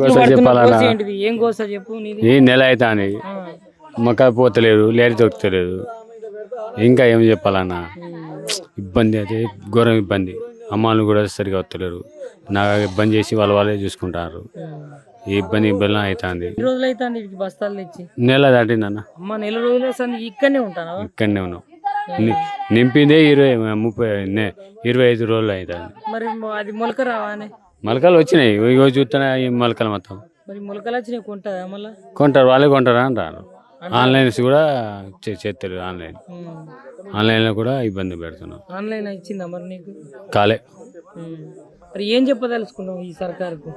గోస చెప్పాలన్నా ఏంటిది ఏం గోస చెప్పు నీది ఈ నెల అవుతాని మొక్క పోతలేదు లేరు దొరుకుతలేదు ఇంకా ఏం చెప్పాలన్నా ఇబ్బంది అయితే ఘోరం ఇబ్బంది అమ్మాయిలు కూడా సరిగా వస్తలేరు నాకు ఇబ్బంది చేసి వాళ్ళే చూసుకుంటారు ఈ ఇబ్బంది అవుతుంది ఎన్ని రోజులు అవుతాంది వీటికి బస్తాలు తెచ్చి నెల దాటిందన్న అమ్మ నెల రోజులు అసలు ఇక్కడనే ఉంటానా ఇక్కడనే ఉన్నాం నింపిందే 25 రోజులు అవుతుంది మరి అది మొలక రావానే మొలకలు వచ్చినాయి ఇగో చూస్తున్నా ఈ మొలకలు మొత్తం మరి మొలకలు వచ్చినాయి కొంటుందా మళ్ళీ కొంటారు వాళ్ళే కొంటారా అంటారు ఆన్లైన్స్ కూడా చేస్తారు ఆన్లైన్లో కూడా ఇబ్బంది పెడుతున్నాం ఆన్లైన్ ఇచ్చిందా మరి నీకు కాలే మరి ఏం చెప్పదలుచుకున్నావు ఈ సర్కారుకు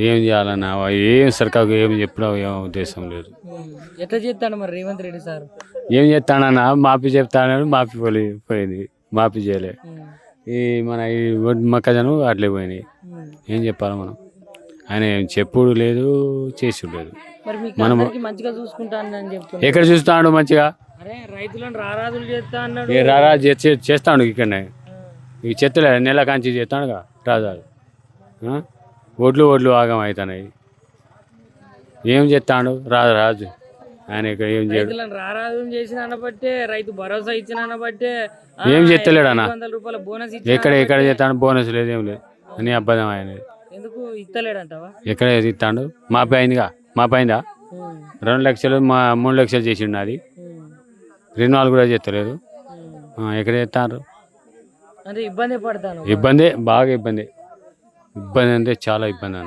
ఏం చేయాలన్నా ఏం సర్కారు ఏం చెప్పడం ఏం ఉద్దేశం లేదు ఎట్లా చేస్తాడు మరి రేవంత్ రెడ్డి సార్ ఏం చేస్తానన్నా మాఫీ చెప్తానని మాఫీ పోయింది మాఫీ చేయలే ఈ మన ఈ మొక్కజొన్న అట్లే పోయినాయి ఏం చెప్పాలి మనం ఆయన ఏం చెప్పుడు లేదు చేసుడు లేదు మరి మీకు అందరికీ మంచిగా చూసుకుంటానని చెప్తున్నా ఎక్కడ చూస్తాడు మంచిగా అరే రైతులను రారాజులు చేస్తా అన్నాడు ఏ రారా చేస్తాడు ఇక్కడనే ఈ చెత్తలే నెల కాంచి చేస్తాడుగా రాజాలు ఒడ్లు ఆగం అవుతున్నాయి ఏం చేస్తాడు రాజు ఆయన ఇక్కడ ఏం చేయడు రైతులను రారాజులు చేసిన అనబట్టే రైతు భరోసా ఇచ్చిన అనబట్టే ఏం చెత్తలేడు అన్న 500 రూపాయల బోనస్ ఎక్కడ చేస్తాడు బోనస్ లేదు ఏం లేదు అని అబద్ధం ఆయన ఎందుకు ఇస్తలేడంటావా ఎక్కడ ఇస్తాడు మాపై అయిందిగా మాపై అయిందా 2 లక్షలు 3 లక్షలు చేసిండు అది రిన్వాల్ కూడా చేస్తలేదు ఎక్కడ చేస్తారు అంటే ఇబ్బంది పడతాను ఇబ్బంది బాగా ఇబ్బంది అంటే చాలా ఇబ్బంది అన్న